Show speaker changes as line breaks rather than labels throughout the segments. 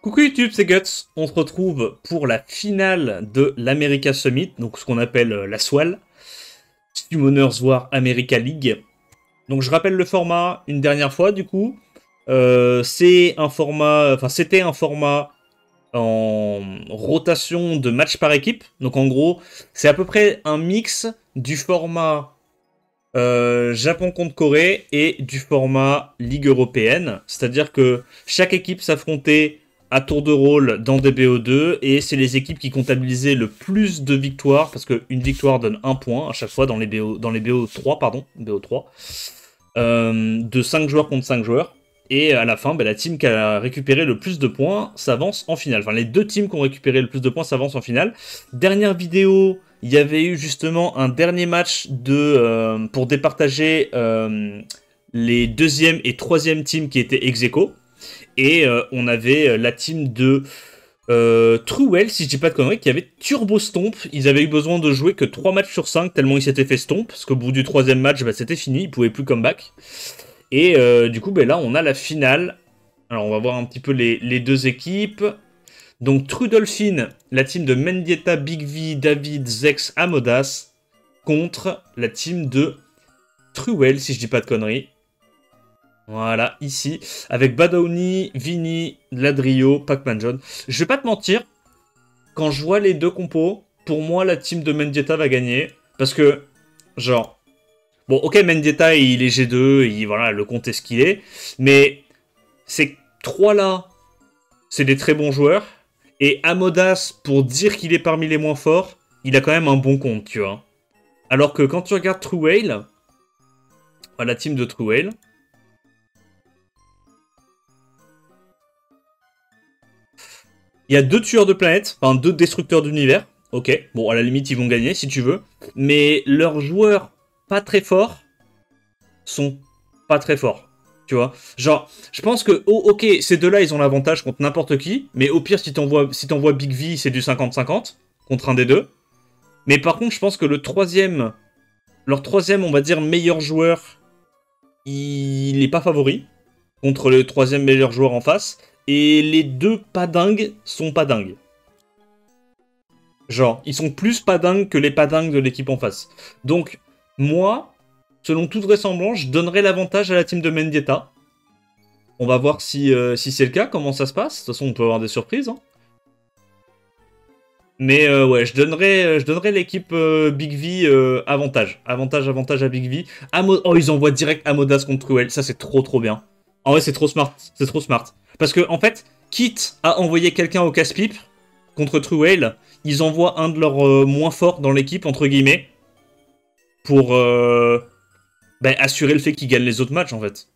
Coucou YouTube, c'est Guts. On se retrouve pour la finale de l'America Summit, donc ce qu'on appelle la SWAL, Summoners War America League. Donc je rappelle le format une dernière fois du coup. C'était un format en rotation de match par équipe. Donc en gros, c'est à peu près un mix du format Japon contre Corée et du format Ligue européenne. C'est-à-dire que chaque équipe s'affrontait à tour de rôle dans des BO2 et c'est les équipes qui comptabilisaient le plus de victoires parce qu'une victoire donne un point à chaque fois dans les BO3, BO3 de 5 joueurs contre 5 joueurs. Et à la fin, la team qui a récupéré le plus de points s'avance en finale. Enfin, les deux teams qui ont récupéré le plus de points s'avancent en finale. Dernière vidéo, il y avait eu justement un dernier match pour départager les deuxième et troisième teams qui étaient ex-aequo. Et on avait la team de Truwell, si je dis pas de conneries, qui avait Turbo Stomp. Ils avaient eu besoin de jouer que 3 matchs sur 5, tellement ils s'étaient fait stomp, parce qu'au bout du troisième match, c'était fini, ils pouvaient plus comeback. Et du coup, là, on a la finale. Alors, on va voir un petit peu les deux équipes. Donc, Trudolphin, la team de Mendieta, Big V, David, Zex, Amodas, contre la team de Truwell, si je dis pas de conneries. Voilà, ici, avec Badowni, Vini, Ladrio, Pac-Man John. Je vais pas te mentir, quand je vois les deux compos, pour moi, la team de Mendieta va gagner. Parce que, genre... Bon, ok, Mendieta, il est G2, voilà, le compte est ce qu'il est. Mais ces trois-là, c'est des très bons joueurs. Et Amodas, pour dire qu'il est parmi les moins forts, il a quand même un bon compte, tu vois. Alors que quand tu regardes Truwell, la team de Truwell... Il y a 2 tueurs de planètes, enfin 2 destructeurs d'univers. Ok, bon, à la limite, ils vont gagner si tu veux. Mais leurs joueurs pas très forts sont pas très forts. Tu vois, genre, je pense que, ok, ces deux-là, ils ont l'avantage contre n'importe qui. Mais au pire, si t'envoies Big V, c'est du 50-50 contre un des deux. Mais par contre, je pense que leur troisième, on va dire, meilleur joueur, il est pas favori contre le troisième meilleur joueur en face. Et les deux pas dingues sont pas dingues. Genre, ils sont plus pas dingues que les pas dingues de l'équipe en face. Donc, moi, selon toute vraisemblance, je donnerais l'avantage à la team de Mendieta. On va voir si c'est le cas, comment ça se passe. De toute façon, on peut avoir des surprises. Hein. Mais ouais, je donnerais l'équipe Big V avantage. Avantage à Big V. Oh, ils envoient direct Amodas contre Truwell. Ça, c'est trop bien. En vrai, c'est trop smart. C'est trop smart. Parce que, en fait, quitte à envoyer quelqu'un au casse-pipe contre Truwell, ils envoient un de leurs moins forts dans l'équipe, entre guillemets, pour assurer le fait qu'ils gagnent les autres matchs, en fait.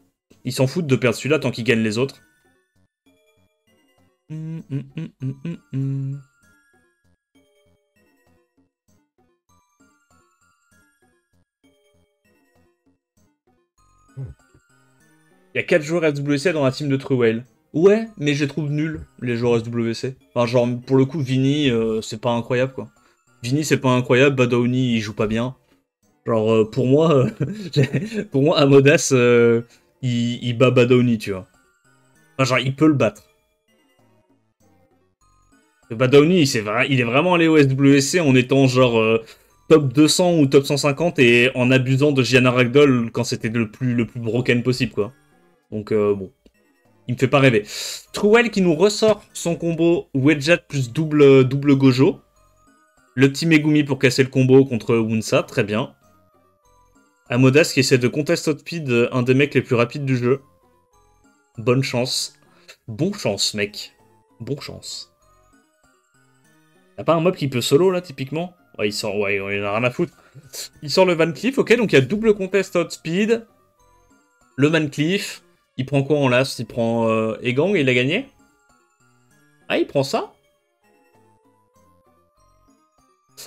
Ils s'en foutent de perdre celui-là tant qu'ils gagnent les autres. Il y a 4 joueurs SWC dans la team de Truwell. Ouais, mais je les trouve nuls, les joueurs SWC. Enfin, genre, pour le coup, Vini, c'est pas incroyable, quoi. Vini, c'est pas incroyable, Badowni, il joue pas bien. Genre, pour moi, Amodas, il bat Badowni, tu vois. Enfin, genre, il peut le battre. Badowni, il est vraiment allé au SWC en étant, genre, top 200 ou top 150 et en abusant de Gianna Ragdoll quand c'était le plus broken possible, quoi. Donc, bon. Il me fait pas rêver. Truwell qui nous ressort son combo Wedjat plus double Gojo. Le petit Megumi pour casser le combo contre Wunsa, très bien. Amodas qui essaie de contest outspeed un des mecs les plus rapides du jeu. Bonne chance. Bon chance, mec. Bon chance. Y'a pas un mob qui peut solo, là, typiquement? Ouais, il en a rien à foutre. Il sort le Van Cleef, ok, donc il y a double contest outspeed. Le Van Cleef. Il prend quoi en last? Il prend Egang et il a gagné? Ah, il prend ça?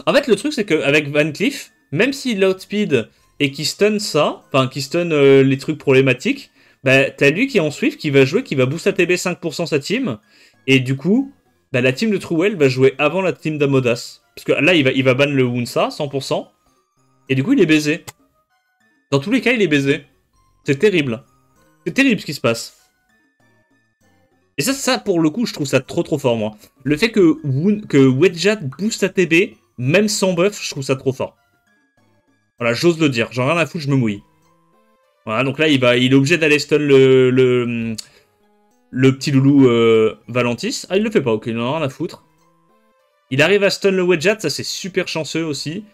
En fait, le truc, c'est qu'avec Van Cleef, même s'il outspeed et qu'il stun ça, enfin, qu'il stun les trucs problématiques, t'as lui qui est en Swift, qui va jouer, qui va boost ATB 5% sa team, et du coup, la team de Truwell va jouer avant la team d'Amodas. Parce que là, il va ban le Wunsa, 100%, et du coup, il est baisé. Dans tous les cas, il est baisé. C'est terrible. C'est terrible ce qui se passe. Et ça, pour le coup, je trouve ça trop fort, moi. Le fait que Wedjat booste ATB, même sans buff, je trouve ça trop fort. Voilà, j'ose le dire. J'en ai rien à foutre, je me mouille. Voilà, donc là, il est obligé d'aller stun le petit loulou Valentis. Ah, il le fait pas, ok, il en a rien à foutre. Il arrive à stun le Wedjat, ça c'est super chanceux aussi.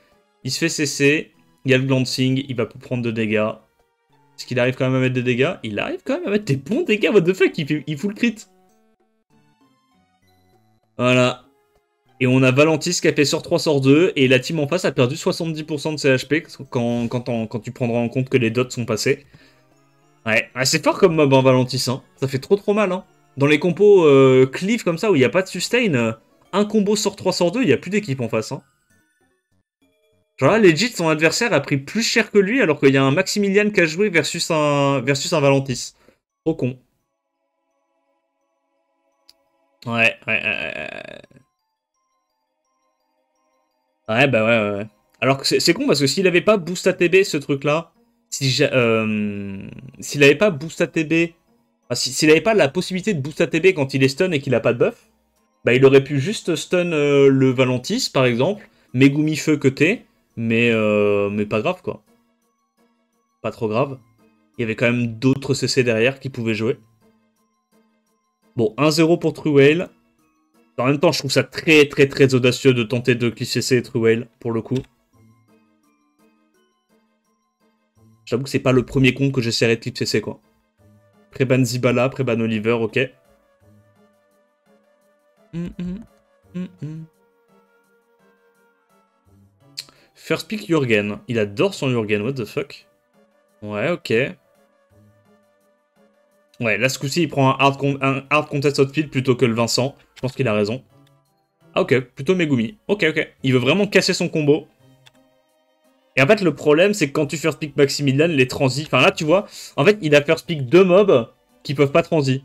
Il se fait cesser, il y a le glancing, il va pas prendre de dégâts. Est-ce qu'il arrive quand même à mettre des dégâts? Il arrive quand même à mettre des bons dégâts, what the fuck, il fout le crit. Voilà. Et on a Valentis qui a fait sort 3, sort 2, et la team en face a perdu 70% de ses HP quand tu prendras en compte que les dots sont passés. Ouais, c'est fort comme mob, hein, Valentis, hein. Ça fait trop mal, hein. Dans les compos cleave comme ça, où il n'y a pas de sustain, un combo sort 3, sort 2, il n'y a plus d'équipe en face, hein. Genre là, legit, son adversaire a pris plus cher que lui, alors qu'il y a un Maximilian qui a joué versus un Valentis. Trop con. Ouais. Ouais, bah ouais. Alors que c'est con parce que s'il avait pas boost ATB ce truc-là, s'il avait pas boost ATB, enfin, s'il avait pas la possibilité de boost ATB quand il est stun et qu'il a pas de buff, bah il aurait pu juste stun le Valentis par exemple, Megumi feu que t'es, mais pas grave quoi. Pas trop grave. Il y avait quand même d'autres CC derrière qui pouvaient jouer. Bon, 1-0 pour Truewail. En même temps, je trouve ça très audacieux de tenter de cliff CC Truewail, pour le coup. J'avoue que c'est pas le premier con que j'essaierai de clip CC, quoi. Pré-ban Zibala, pré-ban Oliver, ok. First pick Jurgen. Il adore son Jurgen, what the fuck. Ouais, ok. Ouais, là, ce coup-ci, il prend un hard contest outfield plutôt que le Vincent. Je pense qu'il a raison. Ah, ok, plutôt Megumi. Ok. Il veut vraiment casser son combo. Et en fait, le problème, c'est que quand tu first pick Maximilian, les transis... Enfin, là, tu vois, en fait, il a first pick 2 mobs qui peuvent pas transi.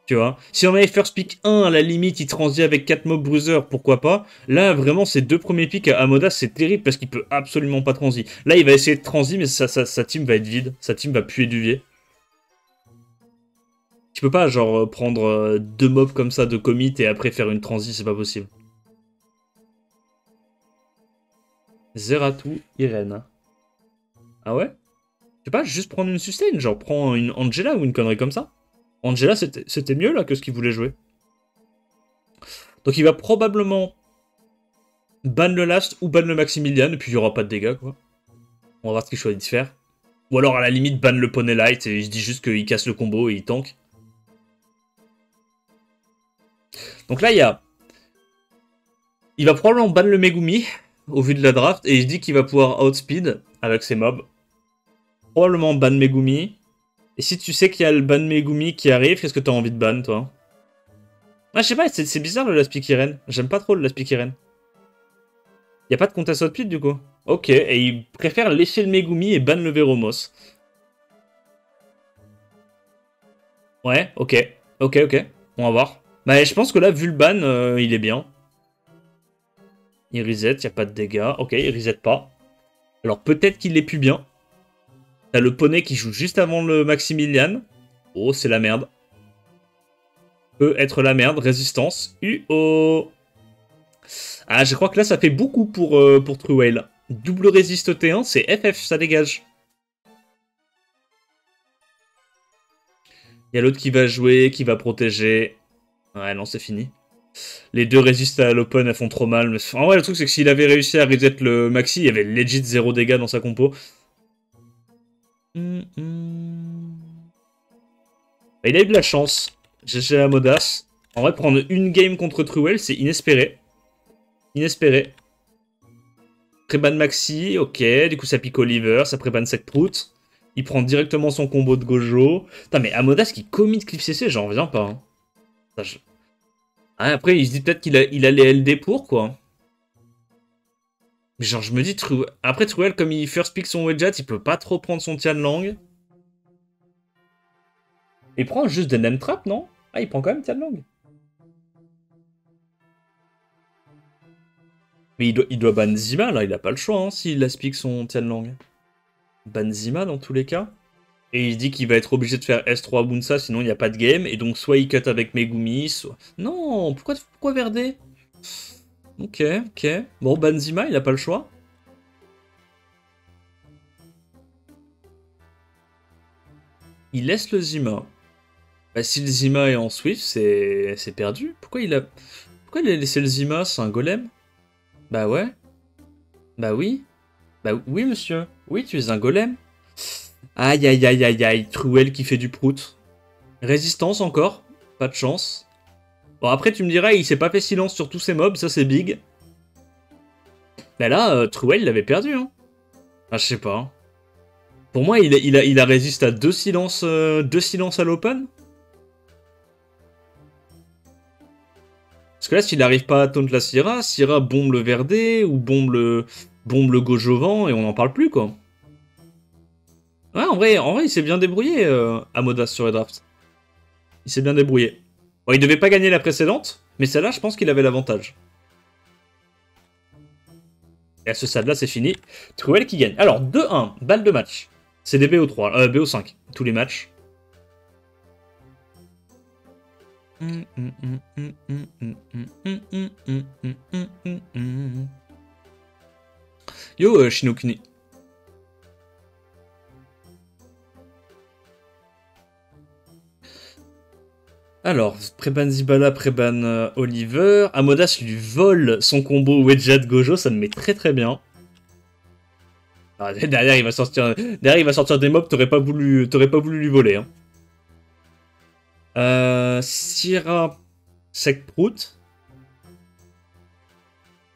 Tu vois, si on avait first pick 1, à la limite, il transit avec 4 mobs bruiser, pourquoi pas. Là, vraiment, ces deux premiers picks à Modas, c'est terrible parce qu'il peut absolument pas transi. Là, il va essayer de transi, mais sa team va être vide. Sa team va puer du vier. Tu peux pas, genre, prendre deux mobs comme ça de commit et après faire une transi, c'est pas possible. Zeratou, Irene. Ah ouais? Tu peux pas juste prendre une sustain, genre, prends une Angela ou une connerie comme ça. Angela, c'était mieux, là, que ce qu'il voulait jouer. Donc il va probablement ban le last ou ban le Maximilian, et puis il n'y aura pas de dégâts, quoi. On va voir ce qu'il choisit de faire. Ou alors, à la limite, ban le poney light, et il se dit juste qu'il casse le combo et il tank. Donc là, il va probablement ban le Megumi, au vu de la draft, et il se dit qu'il va pouvoir outspeed avec ses mobs. Probablement ban Megumi. Et si tu sais qu'il y a le ban Megumi qui arrive, qu'est-ce que t'as envie de ban, toi? Ah, je sais pas, c'est bizarre le last pick Irene. J'aime pas trop le last pick Irene. Y a pas de contest outpit du coup? Ok, et il préfère lécher le Megumi et ban le Veromos. Ouais, ok. On va voir. Bah, je pense que là, vu le ban, il est bien. Il reset, y a pas de dégâts. Ok, il reset pas. Alors peut-être qu'il est plus bien. T'as le poney qui joue juste avant le Maximilian. Oh, c'est la merde. Peut être la merde. Résistance. UO. Ah, je crois que là, ça fait beaucoup pour Truewail. Double résiste T1, c'est FF, ça dégage. Il y a l'autre qui va jouer, qui va protéger. Ouais, non, c'est fini. Les deux résistent à l'open, elles font trop mal. Mais... En vrai, le truc, c'est que s'il avait réussi à reset le maxi, il y avait legit 0 dégâts dans sa compo. Bah, il a eu de la chance. GG à Modas. En vrai, prendre une game contre Truewail, c'est inespéré. Préban Maxi, ok. Du coup, ça pique Oliver, ça préban cette prout. Il prend directement son combo de Gojo. Putain, mais Amodas qui commit Cliff CC, j'en reviens pas. Hein. Ah, après, il se dit peut-être qu'il a les LD pour, quoi. Mais genre, je me dis, après, Truel, comme il first pick son Wedget, il peut pas trop prendre son Tianlang. Il prend juste des name trap, non? Ah, il prend quand même Tianlang. Mais il doit ban Zima, là, il a pas le choix, hein, s'il last pick son Tianlang. Ban Zima, dans tous les cas. Et il dit qu'il va être obligé de faire S3 Bunsa, sinon il n'y a pas de game. Et donc soit il cut avec Megumi, soit... Non, pourquoi Verde? Ok, ok. Bon, Banzima, il a pas le choix. Il laisse le Zima. Bah, si le Zima est en Swift, c'est perdu. Pourquoi il a laissé le Zima? C'est un golem? Bah ouais. Bah oui. Bah oui, monsieur. Oui, tu es un golem. Aïe, aïe, aïe, aïe, aïe. Truel qui fait du prout. Résistance encore. Pas de chance. Bon, après, tu me diras, il s'est pas fait silence sur tous ses mobs. Ça, c'est big. Bah là, Truel, il avait perdu, hein. Ah, je sais pas. Hein. Pour moi, il a résisté à deux silences à l'open. Parce que là, s'il n'arrive pas à taunt la Syrah bombe le Verdé ou bombe le Gojovan et on n'en parle plus, quoi. Ouais, en vrai il s'est bien débrouillé, Amodas sur les drafts. Il s'est bien débrouillé. Bon, il devait pas gagner la précédente, mais celle-là, je pense qu'il avait l'avantage. Et à ce stade-là, c'est fini. Truel qui gagne. Alors, 2-1, balle de match. C'est des BO3, BO5, tous les matchs. Yo, Shinokuni. Alors, Préban Zibala, Préban Oliver. Amodas lui vole son combo Wedjat Gojo, ça me met très très bien. Ah, derrière, il va sortir des mobs, t'aurais pas voulu lui voler. Hein. Syrah, Sekprout.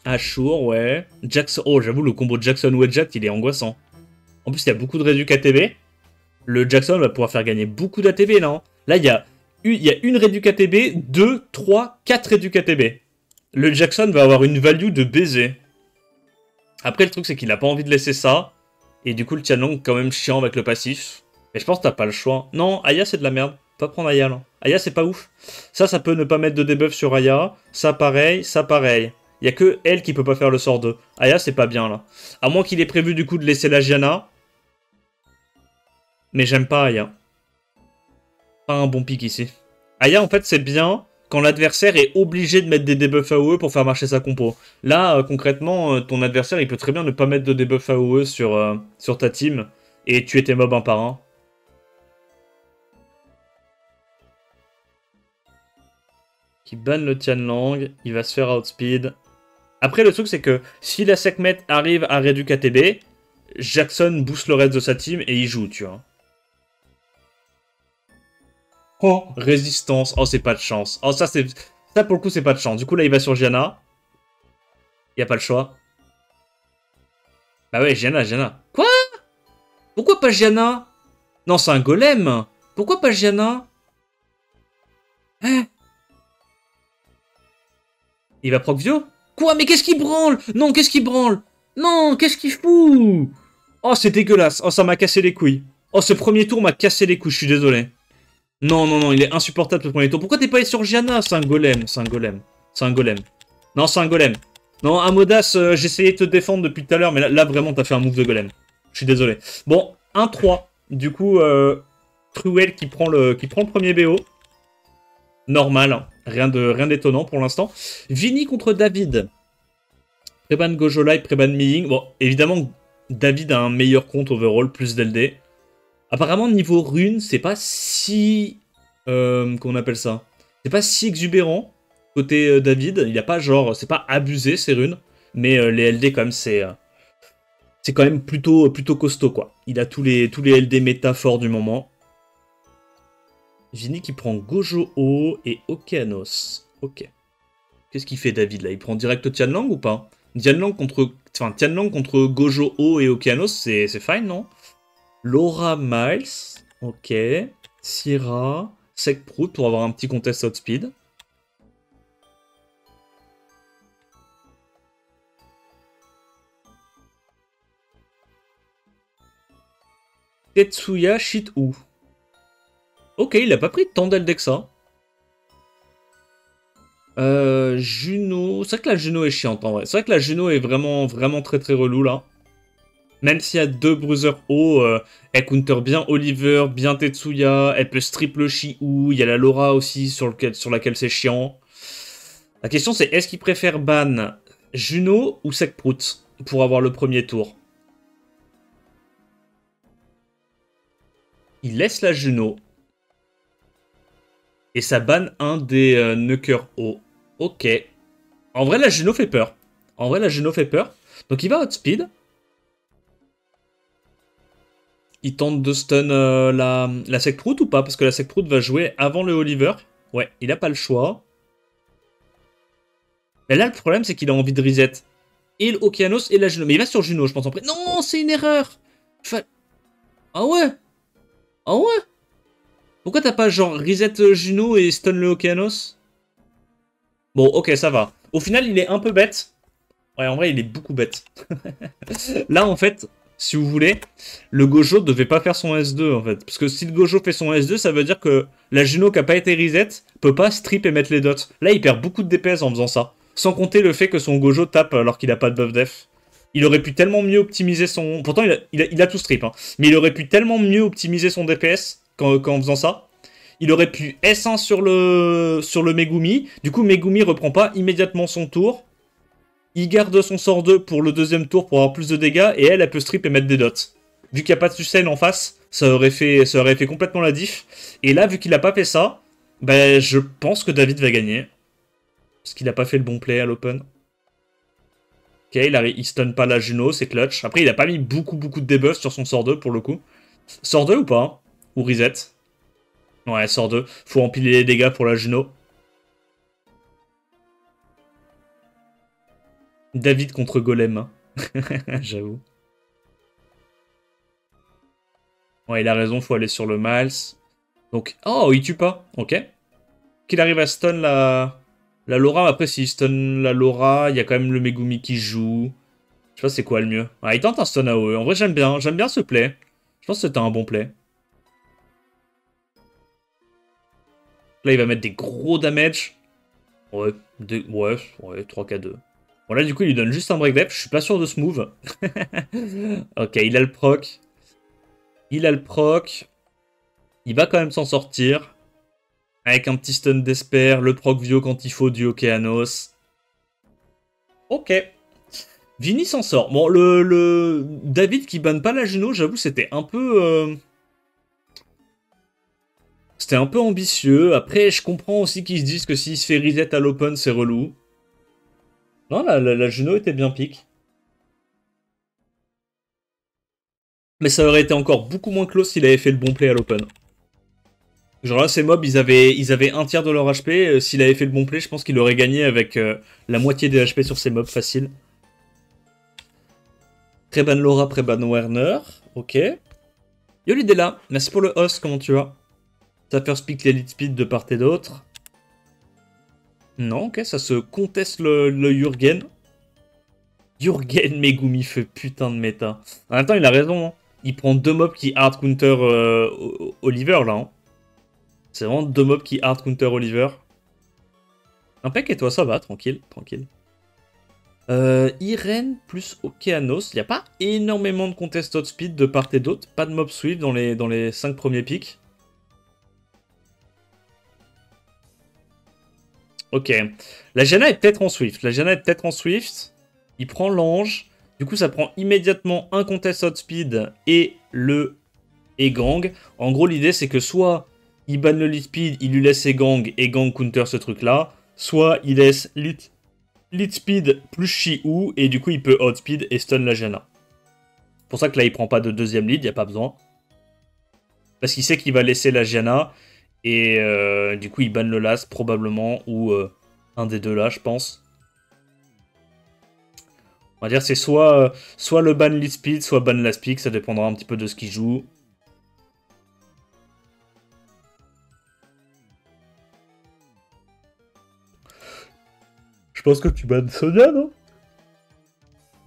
Ashur, ouais. Jackson, oh, j'avoue, le combo Jackson-Wedjat, il est angoissant. En plus, il y a beaucoup de réduc ATB. Le Jackson va pouvoir faire gagner beaucoup d'ATB, là. Hein. Là, il y a une réduc ATB, 2, 3, 4 réduc ATB. Le Jackson va avoir une value de baiser. Après, le truc, c'est qu'il a pas envie de laisser ça. Et du coup, le Tianlong est quand même chiant avec le passif. Mais je pense que t'as pas le choix. Non, Aya, c'est de la merde. Pas prendre Aya, là. Aya, c'est pas ouf. Ça peut ne pas mettre de debuff sur Aya. Ça, pareil. Ça, pareil. Il y a que elle qui peut pas faire le sort 2. Aya, c'est pas bien, là. À moins qu'il ait prévu, du coup, de laisser la Gianna. Mais j'aime pas Aya. Pas un bon pick ici. Aya, en fait, c'est bien quand l'adversaire est obligé de mettre des debuffs AOE pour faire marcher sa compo. Là, concrètement, ton adversaire, il peut très bien ne pas mettre de debuffs AOE sur ta team et tuer tes mobs un par un. Qui banne le Tianlang, il va se faire outspeed. Après, le truc, c'est que si la Sekhmet arrive à réduire KTB, Jackson booste le reste de sa team et il joue, tu vois. Oh, résistance. Oh, c'est pas de chance. Oh, ça, pour le coup, c'est pas de chance. Du coup, là, il va sur Gianna. Y a pas le choix. Bah ouais, Gianna. Quoi? Pourquoi pas Gianna? Non, c'est un golem. Pourquoi pas Gianna? Hein? Il va proc Vio? Quoi? Mais qu'est-ce qu'il branle? Non, qu'est-ce qu'il branle? Non, qu'est-ce qu'il fout? Oh, c'est dégueulasse. Oh, ça m'a cassé les couilles. Oh, ce premier tour m'a cassé les couilles, je suis désolé. Non, non, non, il est insupportable ce premier tour. Pourquoi t'es pas allé sur Gianna? C'est un golem, c'est un golem. C'est un golem. Non, c'est un golem. Non, Amodas, j'essayais de te défendre depuis tout à l'heure, mais là, vraiment, t'as fait un move de golem. Je suis désolé. Bon, 1-3. Du coup, Truel qui prend le premier BO. Normal, hein. Rien d'étonnant pour l'instant. Vini contre David. Preban Gojolai, Preban Miying. Bon, évidemment, David a un meilleur compte overall, plus d'LD. Apparemment, niveau rune, c'est pas si... comment on appelle ça? C'est pas si exubérant, côté David. Il y a pas genre... C'est pas abusé, ces runes. Mais les LD, quand même, c'est quand même plutôt costaud, quoi. Il a tous les LD méta forts du moment. Vini qui prend Gojo-O et Okeanos. Ok. Qu'est-ce qu'il fait, David, là? Il prend direct Tianlang ou pas? Tianlang contre Gojo-O et Okeanos, c'est fine, non? Laura Miles. Ok. Syrah. Sekprout pour avoir un petit contest outspeed. Tetsuya Shit-Ou. Ok, il a pas pris tant d'LD que ça. Juno... C'est vrai que la Juno est chiante en vrai. C'est vrai que la Juno est vraiment très très relou là. Même s'il y a 2 bruisers hauts, elle counter bien Oliver, bien Tetsuya, elle peut strip le Chi-Hu, il y a la Laura aussi sur laquelle c'est chiant. La question c'est, est-ce qu'il préfère ban Juno ou Sekprout pour avoir le premier tour? Il laisse la Juno. Et ça banne un des Nucker hauts. Ok. En vrai, la Juno fait peur. En vrai, la Juno fait peur. Donc il va outspeed. Il tente de stun la Sekprout ou pas? Parce que la Sekprout va jouer avant le Oliver. Ouais, il a pas le choix. Mais là, le problème, c'est qu'il a envie de reset. Et l'Okeanos et la Juno. Mais il va sur Juno, je pense, en près. Non, c'est une erreur. Ah ouais? Ah ouais? Pourquoi t'as pas genre reset Juno et stun le Okeanos? Bon, ok, ça va. Au final, il est un peu bête. Ouais, en vrai, il est beaucoup bête. Là, en fait, si vous voulez, le Gojo devait pas faire son S2, en fait. Parce que si le Gojo fait son S2, ça veut dire que la Juno qui a pas été reset peut pas strip et mettre les dots. Là, il perd beaucoup de DPS en faisant ça. Sans compter le fait que son Gojo tape alors qu'il a pas de buff def. Il aurait pu tellement mieux optimiser son... Pourtant, il a tout strip, hein. Mais il aurait pu tellement mieux optimiser son DPS qu'en faisant ça. Il aurait pu S1 sur le Megumi. Du coup, Megumi reprend pas immédiatement son tour. Il garde son sort 2 pour le deuxième tour pour avoir plus de dégâts. Et elle peut strip et mettre des dots. Vu qu'il n'y a pas de Sustain en face, ça aurait fait complètement la diff. Et là, vu qu'il a pas fait ça, ben, je pense que David va gagner. Parce qu'il a pas fait le bon play à l'open. Ok, il stun pas la Juno, c'est clutch. Après, il a pas mis beaucoup de debuffs sur son sort 2 pour le coup. Sort 2 ou pas? Ou reset? Ouais, sort 2. Faut empiler les dégâts pour la Juno. David contre Golem. Hein. J'avoue. Ouais, il a raison, faut aller sur le Miles. Donc, oh, il tue pas. Ok. Qu'il arrive à stun la Laura. Après, s'il stun la Laura, il y a quand même le Megumi qui joue. Je sais pas c'est quoi le mieux. Ah, il tente un stun AOE. En vrai, j'aime bien. J'aime bien ce play. Je pense que c'était un bon play. Là, il va mettre des gros damage. Ouais, 3K2. Bon, là, du coup, il lui donne juste un break depth. Je suis pas sûr de ce move. Ok, il a le proc. Il a le proc. Il va quand même s'en sortir. Avec un petit stun d'Esper, le proc Vio quand il faut du Okeanos. Ok. Vini s'en sort. Bon, le David qui banne pas la Juno, j'avoue, c'était un peu... C'était un peu ambitieux. Après, je comprends aussi qu'ils se disent que s'il se fait reset à l'open, c'est relou. Non, la Juno était bien pique. Mais ça aurait été encore beaucoup moins close s'il avait fait le bon play à l'open. Genre là, ces mobs, ils avaient un tiers de leur HP. S'il avait fait le bon play, je pense qu'il aurait gagné avec la moitié des HP sur ces mobs facile. Préban Laura, Préban Werner. Ok. Yo Lidella, merci pour le host, comment tu vas? Ça first pick l'Elite Speed de part et d'autre. Non, ok, ça se conteste le Jurgen. Jurgen Megumi fait putain de méta. En même temps, il a raison. Hein. Il prend 2 mobs qui hard counter Oliver là. Hein. C'est vraiment 2 mobs qui hard counter Oliver. Impec et toi, ça va, tranquille, tranquille. Irene plus Okeanos. Il n'y a pas énormément de contest outspeed de part et d'autre. Pas de mob sweep dans les 5 premiers pics. Ok. La Janna est peut-être en Swift. Il prend l'ange. Du coup, ça prend immédiatement un contest outspeed et le Egang. En gros, l'idée, c'est que soit il banne le lead speed, il lui laisse Egang counter ce truc-là. Soit il laisse lead speed plus Chi-Hu et du coup, il peut outspeed et stun la Janna. C'est pour ça que là, il prend pas de deuxième lead, il n'y a pas besoin. Parce qu'il sait qu'il va laisser la Janna. Et du coup, il banne le last probablement, ou un des deux là, je pense. On va dire c'est soit le ban lead speed, soit ban last pick, ça dépendra un petit peu de ce qu'il joue. Je pense que tu bannes Sonia, non?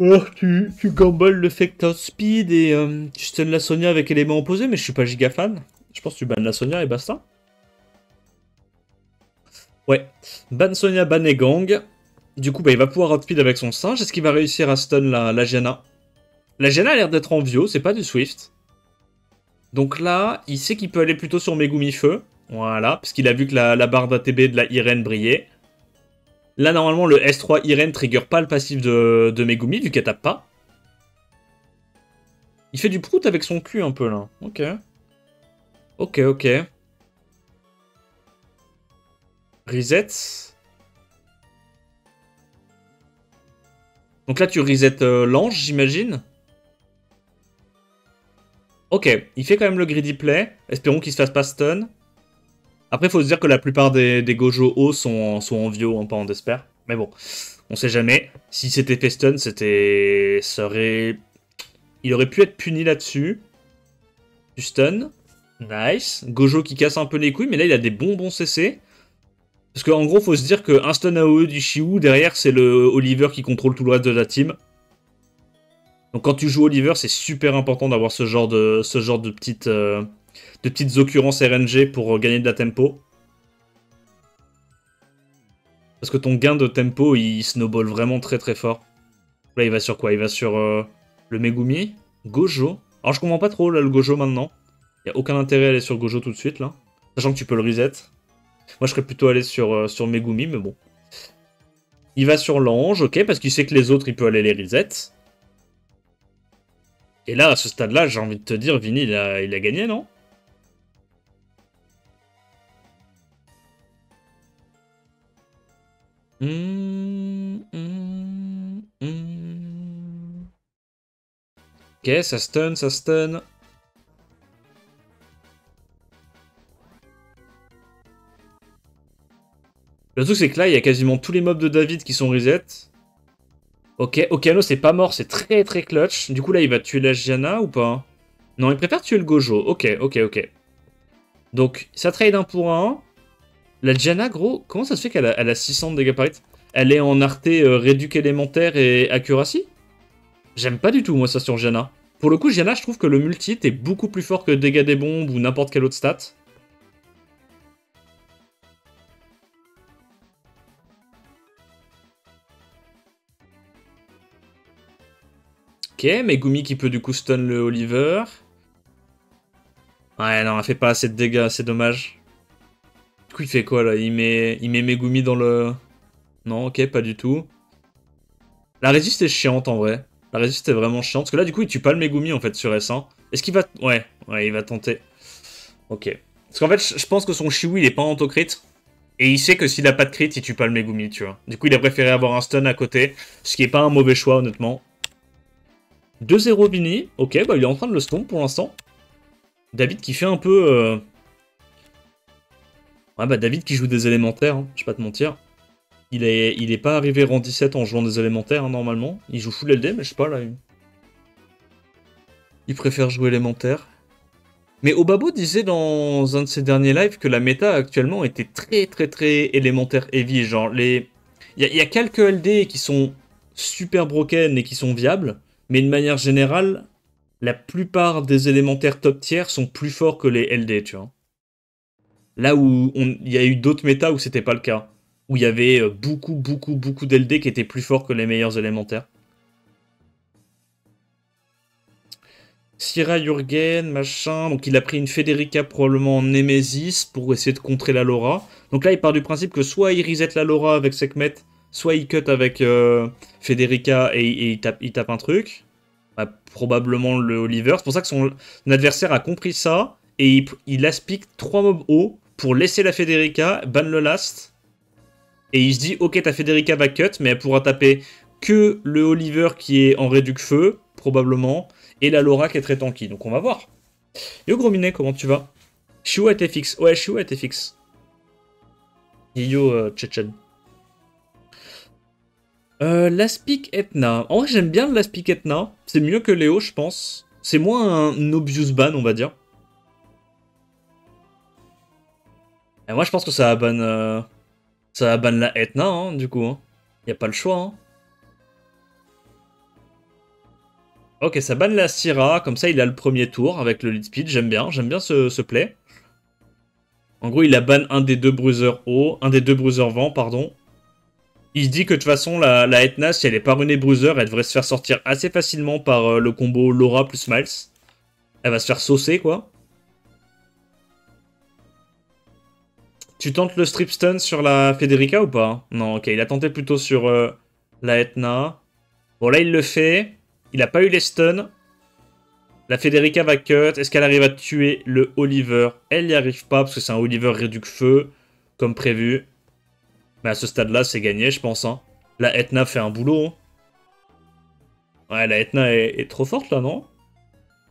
Alors tu gambles le fait que t'as speed et tu stun la Sonia avec élément opposé, mais je suis pas giga fan. Je pense que tu bannes la Sonia et basta. Ouais, ban Sonia, ban Egang. Du coup, bah, il va pouvoir outspeed avec son singe. Est-ce qu'il va réussir à stun la Janna? La Janna a l'air d'être en Vio, c'est pas du Swift. Donc là, il sait qu'il peut aller plutôt sur Megumi Feu. Voilà, parce qu'il a vu que la barre d'ATB de la Irene brillait. Là, normalement, le S3 Irene trigger pas le passif de Megumi, vu qu'elle tape pas. Il fait du prout avec son cul un peu, là. Ok. Ok, ok. Reset. Donc là, tu reset l'ange, j'imagine. Ok, il fait quand même le greedy play. Espérons qu'il se fasse pas stun. Après, il faut se dire que la plupart des Gojo hauts sont en Vio, hein, pas en Desper. Mais bon, on sait jamais. Si c'était fait stun, il aurait pu être puni là-dessus. Du stun. Nice. Gojo qui casse un peu les couilles, mais là, il a des bons CC. Parce qu'en gros, faut se dire qu'un stun AOE du Shiwu, derrière, c'est le Oliver qui contrôle tout le reste de la team. Donc quand tu joues Oliver, c'est super important d'avoir ce genre de petites occurrences RNG pour gagner de la tempo. Parce que ton gain de tempo, il snowball vraiment très très fort. Là, il va sur quoi? Il va sur le Megumi, Gojo. Alors je comprends pas trop là le Gojo maintenant. Il n'y a aucun intérêt à aller sur Gojo tout de suite là. Sachant que tu peux le reset. Moi je serais plutôt allé sur Megumi, mais bon. Il va sur l'ange, ok, parce qu'il sait que les autres, il peut aller les reset. Et là, à ce stade-là, j'ai envie de te dire, Vini, il a gagné, non? Ok, ça stun, ça stun. Le truc, c'est que là, il y a quasiment tous les mobs de David qui sont reset. Ok, Okano, c'est pas mort, c'est très très clutch. Du coup, là, il va tuer la Gianna ou pas? Non, il préfère tuer le Gojo. Ok, ok, ok. Donc, ça trade 1 pour 1. La Gianna, gros, comment ça se fait qu'elle a 600 de dégâts par hit? Elle est en arté réduc élémentaire et accuracy? J'aime pas du tout, moi, ça, sur Gianna. Pour le coup, Gianna, je trouve que le multi est beaucoup plus fort que dégâts des bombes ou n'importe quelle autre stat. Ok, Megumi qui peut du coup stun le Oliver. Ouais, non, elle fait pas assez de dégâts, c'est dommage. Du coup, il fait quoi, là? Il met Megumi dans le... Non, ok, pas du tout. La résiste est chiante, en vrai. La résiste est vraiment chiante. Parce que là, du coup, il tue pas le Megumi, en fait, sur S1. Est-ce qu'il va... Ouais, il va tenter. Ok. Parce qu'en fait, je pense que son Shiwi, il est pas en auto-crit. Et il sait que s'il a pas de crit, il tue pas le Megumi, tu vois. Du coup, il a préféré avoir un stun à côté. Ce qui est pas un mauvais choix, honnêtement. 2-0 Vini. Ok, bah il est en train de le stomp pour l'instant. David qui fait un peu... Ouais, bah David qui joue des élémentaires, hein, je vais pas te mentir. Il est pas arrivé rang 17 en jouant des élémentaires, hein, normalement. Il joue full LD, mais je sais pas, là. Il préfère jouer élémentaire. Mais Obabo disait dans un de ses derniers lives que la méta actuellement était très très très élémentaire heavy. Genre, il y a quelques LD qui sont super broken et qui sont viables, mais de manière générale, la plupart des élémentaires top tier sont plus forts que les LD, tu vois. Là où il y a eu d'autres méta où c'était pas le cas. Où il y avait beaucoup d'LD qui étaient plus forts que les meilleurs élémentaires. Syrah Jurgen, machin. Donc il a pris une Federica probablement en Nemesis pour essayer de contrer la Laura. Donc là il part du principe que soit il reset la Laura avec Sekhmet, soit il cut avec Federica et il tape un truc. Bah, probablement le Oliver. C'est pour ça que son adversaire a compris ça. Et il aspique 3 mobs hauts pour laisser la Federica, ban le last. Et il se dit, ok, ta Federica va cut, mais elle pourra taper que le Oliver qui est en réduc feu, probablement, et la Laura qui est très tanky. Donc on va voir. Yo gros minet, comment tu vas? Shiwa était fixe. Ouais, Shiwa était fixe. Et yo Tchétchène. L'aspic Etna. En vrai, j'aime bien l'aspic Etna. C'est mieux que Léo, je pense. C'est moins un obvious ban, on va dire. Et moi, je pense que ça va ban la Etna, hein, du coup. Hein. Y a pas le choix. Hein. Ok, ça banne la Syrah, comme ça il a le premier tour avec le lead speed, j'aime bien ce play. En gros, il a ban un des deux bruisers haut, un des deux bruisers vent, pardon. Il se dit que de toute façon, la Etna, si elle est pas runée bruiser, elle devrait se faire sortir assez facilement par le combo Laura plus Miles. Elle va se faire saucer, quoi. Tu tentes le strip stun sur la Federica ou pas? Non, ok, il a tenté plutôt sur la Etna. Bon, là, il le fait. Il a pas eu les stuns. La Federica va cut. Est-ce qu'elle arrive à tuer le Oliver? Elle n'y arrive pas, parce que c'est un Oliver réduc feu, comme prévu. Mais à ce stade-là, c'est gagné, je pense. Hein. La Etna fait un boulot. Hein. Ouais, la Etna est trop forte, là, non?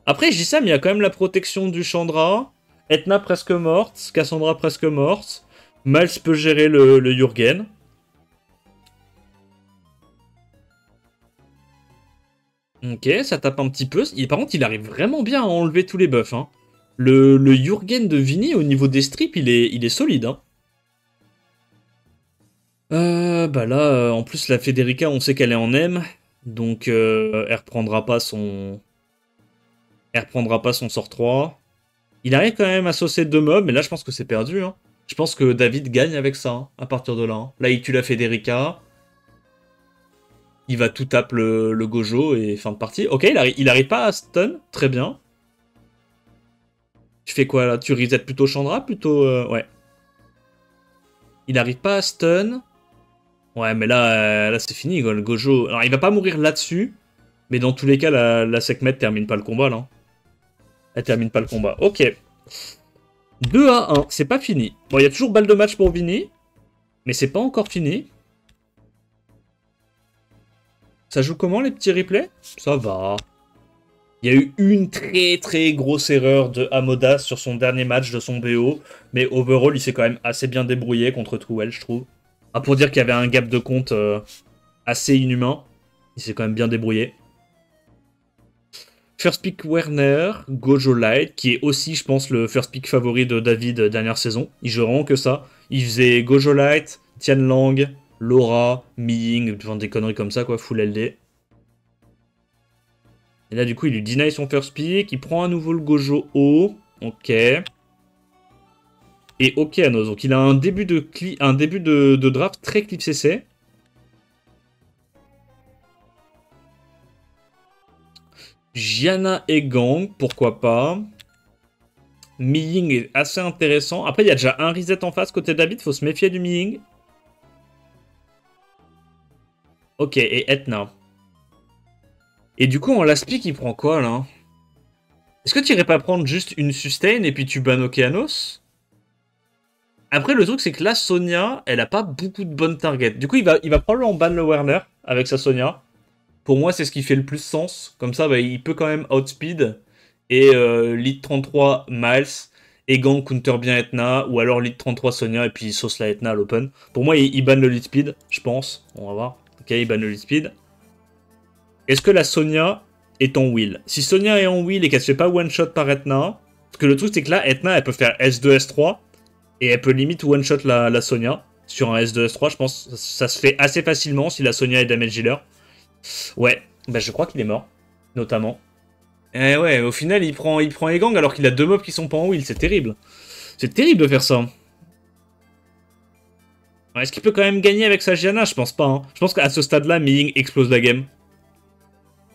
Après, je dis ça, mais il y a quand même la protection du Chandra. Etna presque morte. Cassandra presque morte. Miles peut gérer le Jurgen. Ok, ça tape un petit peu. Par contre, il arrive vraiment bien à enlever tous les buffs. Hein. Le Jurgen de Vini, au niveau des strips, il est solide. Hein. Bah là, en plus, la Federica, on sait qu'elle est en M. Donc, elle reprendra pas son... Elle reprendra pas son sort 3. Il arrive quand même à saucer 2 mobs, mais là, je pense que c'est perdu. Hein. Je pense que David gagne avec ça, hein, à partir de là. Hein. Là, il tue la Federica. Il va tout taper le Gojo et fin de partie. Ok, il arrive pas à stun. Très bien. Tu fais quoi, là? Tu reset plutôt Chandra? Plutôt... ouais. Il arrive pas à stun. Ouais, mais là c'est fini, quoi, le Gojo. Alors, il va pas mourir là-dessus. Mais dans tous les cas, la Sekhmet termine pas le combat, là. Elle termine pas le combat. Ok. 2-1. C'est pas fini. Bon, il y a toujours balle de match pour Vini. Mais c'est pas encore fini. Ça joue comment, les petits replays? Ça va. Il y a eu une très très grosse erreur de Amodas sur son dernier match de son BO. Mais overall, il s'est quand même assez bien débrouillé contre Truel, je trouve. Ah, pour dire qu'il y avait un gap de compte assez inhumain. Il s'est quand même bien débrouillé. First pick Werner, Gojo Light, qui est aussi, je pense, le first pick favori de David dernière saison. Il joue vraiment que ça. Il faisait Gojo Light, Tian Lang, Laura, Miying, enfin des conneries comme ça, quoi, full LD. Et là, du coup, il lui deny son first pick. Il prend à nouveau le Gojo haut. Ok. Et Okeanos. Donc, il a un début de draft très clip CC. Gianna et Gang, pourquoi pas. Miying est assez intéressant. Après, il y a déjà un reset en face côté David. Faut se méfier du Miying. Ok, et Etna. Et du coup, en last pick, il prend quoi, là? Est-ce que tu irais pas prendre juste une sustain et puis tu ban Okeanos? Après, le truc, c'est que là, Sonia, elle a pas beaucoup de bonnes targets. Du coup, il va probablement ban le Werner avec sa Sonia. Pour moi, c'est ce qui fait le plus sens. Comme ça, bah, il peut quand même outspeed. Et lead 33 Miles. Et Gang counter bien Etna. Ou alors lead 33 Sonia et puis il sauce la Etna à l'open. Pour moi, il ban le lead speed, je pense. On va voir. Ok, il ban le lead speed. Est-ce que la Sonia est en wheel? Si Sonia est en wheel et qu'elle se fait pas one-shot par Etna... Parce que le truc, c'est que là, Etna, elle peut faire S2, S3. Et elle peut limite one-shot la Sonia. Sur un S2, S3, je pense que ça se fait assez facilement si la Sonia est damage healer. Ouais, bah je crois qu'il est mort, notamment. Et ouais, au final, il prend Egang alors qu'il a 2 mobs qui sont pas en wheel, c'est terrible. C'est terrible de faire ça. Est-ce qu'il peut quand même gagner avec sa Gianna? Je pense pas. Hein. Je pense qu'à ce stade-là, Miying explose la game.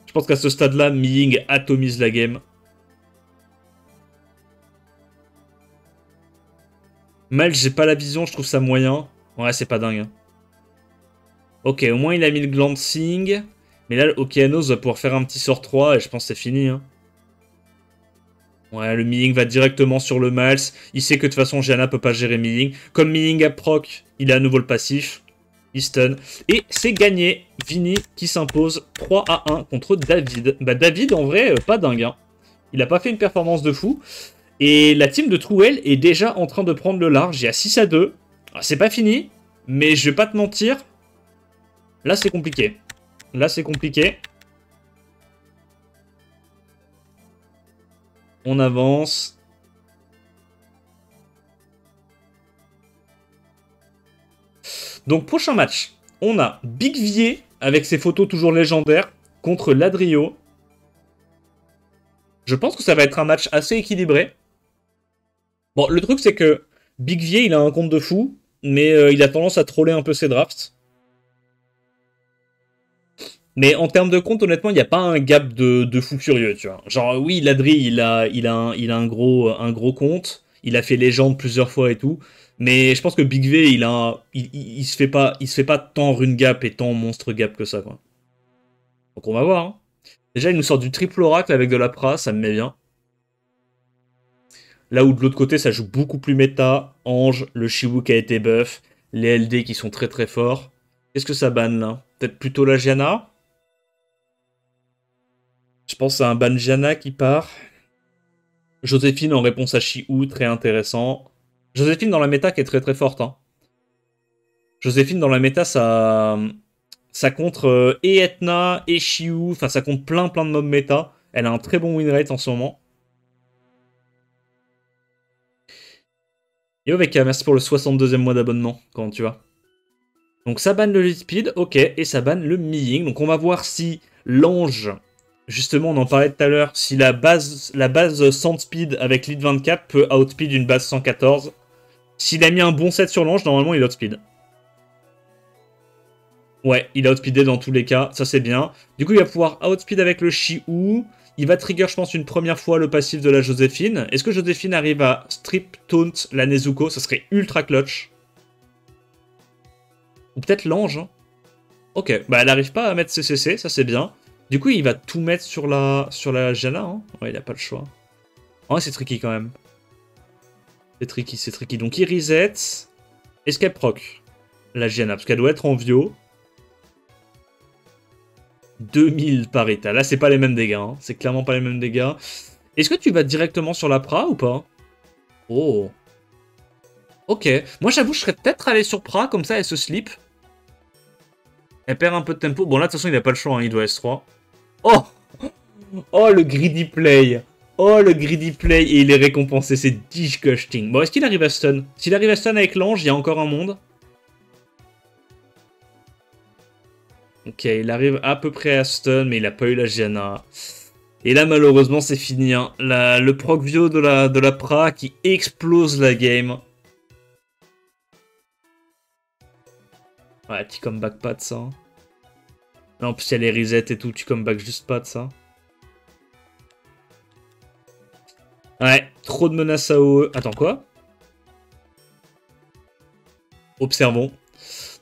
Je pense qu'à ce stade-là, Miying atomise la game. Mal, j'ai pas la vision, je trouve ça moyen. Ouais, c'est pas dingue. Hein. Ok, au moins il a mis le glancing. Mais là, Okeanos va pouvoir faire un petit sort 3 et je pense que c'est fini. Hein. Ouais, le Miying va directement sur le Miles. Il sait que de toute façon, Gianna peut pas gérer Miying. Comme Miying a proc, il a à nouveau le passif. Il stun. Et c'est gagné. Vini qui s'impose 3-1 contre David. Bah David, en vrai, pas dingue. Hein. Il a pas fait une performance de fou. Et la team de Truel est déjà en train de prendre le large. Il y a 6-2. C'est pas fini. Mais je vais pas te mentir. Là, c'est compliqué. Là, c'est compliqué. On avance. Donc, prochain match. On a Big Vier, avec ses photos toujours légendaires, contre Ladrio. Je pense que ça va être un match assez équilibré. Bon, le truc, c'est que Big Vier, il a un compte de fou, mais il a tendance à troller un peu ses drafts. Mais en termes de compte, honnêtement, il n'y a pas un gap de fou furieux, tu vois. Genre, oui, Ladri, il a un gros compte. Il a fait légende plusieurs fois et tout. Mais je pense que Big V, il se fait pas tant rune gap et tant monstre gap que ça, quoi. Donc on va voir, hein. Déjà, il nous sort du triple oracle avec de la pra, ça me met bien. Là où de l'autre côté, ça joue beaucoup plus méta. Ange, le Shiwu qui a été buff, les LD qui sont très très forts. Qu'est-ce que ça banne là? Peut-être plutôt la Gianna? Je pense à un ban Gianna qui part. Joséphine en réponse à Shiwu, très intéressant. Joséphine dans la méta qui est très très forte, hein. Joséphine dans la méta, ça contre et Etna et Shiwu. Enfin, ça compte plein plein de mobs méta. Elle a un très bon win rate en ce moment. Yo Veka, merci pour le 62e mois d'abonnement. Comment tu vas? Donc ça banne le lead speed, ok, et ça banne le milling. Donc on va voir si l'ange, justement on en parlait tout à l'heure, si la base 100 speed avec lead 24 peut outspeed une base 114. S'il a mis un bon set sur l'ange, normalement il outspeed. Ouais, il a outspeedé dans tous les cas, ça c'est bien. Du coup il va pouvoir outspeed avec le Shiwu. Il va trigger, je pense, une première fois le passif de la Joséphine. Est-ce que Joséphine arrive à strip taunt la Nezuko? Ça serait ultra clutch. Ou peut-être l'ange, hein. Ok, bah elle arrive pas à mettre CCC, ça c'est bien. Du coup, il va tout mettre sur la Janna, hein. Ouais, il a pas le choix. Ouais, c'est tricky quand même. C'est tricky, c'est tricky. Donc il reset. Est-ce qu'elle proc la Janna? Parce qu'elle doit être en Vio. 2000 par état. Là, c'est pas les mêmes dégâts, hein. C'est clairement pas les mêmes dégâts. Est-ce que tu vas directement sur la Pra ou pas? Oh. Ok. Moi, j'avoue, je serais peut-être allé sur Pra, comme ça, elle se slip. Elle perd un peu de tempo. Bon, là, de toute façon, il a pas le choix, hein, il doit S3. Oh! Oh, le greedy play! Oh, le greedy play! Et il est récompensé, c'est disgusting. Bon, est-ce qu'il arrive à stun? S'il arrive à stun avec l'ange, il y a encore un monde. Ok, il arrive à peu près à stun, mais il a pas eu la Gianna. Et là, malheureusement, c'est fini, hein. Le proc-vio de la Pra qui explose la game. Ouais, tu comeback pas de ça, hein. Non, en plus, il y a les resets et tout, tu comeback juste pas de ça. Ouais, trop de menaces à OE. Attends, quoi? Observons.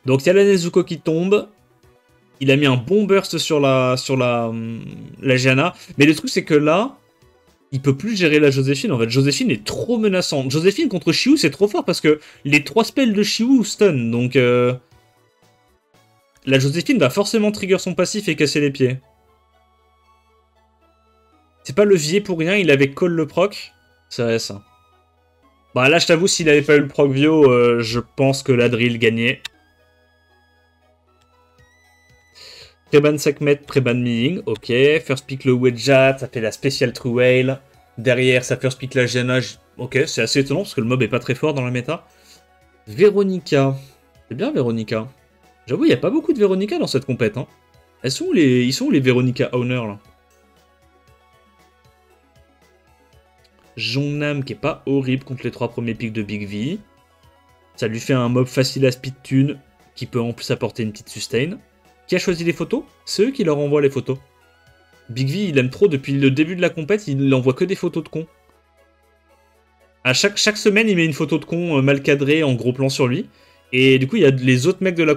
Donc, il y a la Nezuko qui tombe. Il a mis un bon burst sur la Gianna. Mais le truc, c'est que là, il peut plus gérer la Joséphine. En fait, Joséphine est trop menaçante. Joséphine contre Shiwu, c'est trop fort parce que les 3 spells de Shiwu stun. Donc, la Joséphine va forcément trigger son passif et casser les pieds. C'est pas levier pour rien, il avait call le proc. C'est vrai, ça. Bah là, je t'avoue, s'il avait pas eu le proc Vio, je pense que la drill gagnait. Préban Sekhmet, Préban Milling, ok. First pick le Wedjat, ça fait la spéciale True Whale. Derrière, ça first pick la Gianna. Ok, c'est assez étonnant parce que le mob est pas très fort dans la méta. Véronica. C'est bien Véronica. J'avoue, il n'y a pas beaucoup de Véronica dans cette compète, hein. Ils sont où les Véronica Owner, là? Jongnam qui est pas horrible contre les 3 premiers picks de Big V. Ça lui fait un mob facile à speed tune qui peut en plus apporter une petite sustain. Qui a choisi les photos? C'est eux qui leur envoient les photos. Big V, il aime trop, depuis le début de la compète, il envoie que des photos de cons. À chaque semaine, il met une photo de con mal cadrée en gros plan sur lui. Et du coup, il y a les autres mecs de la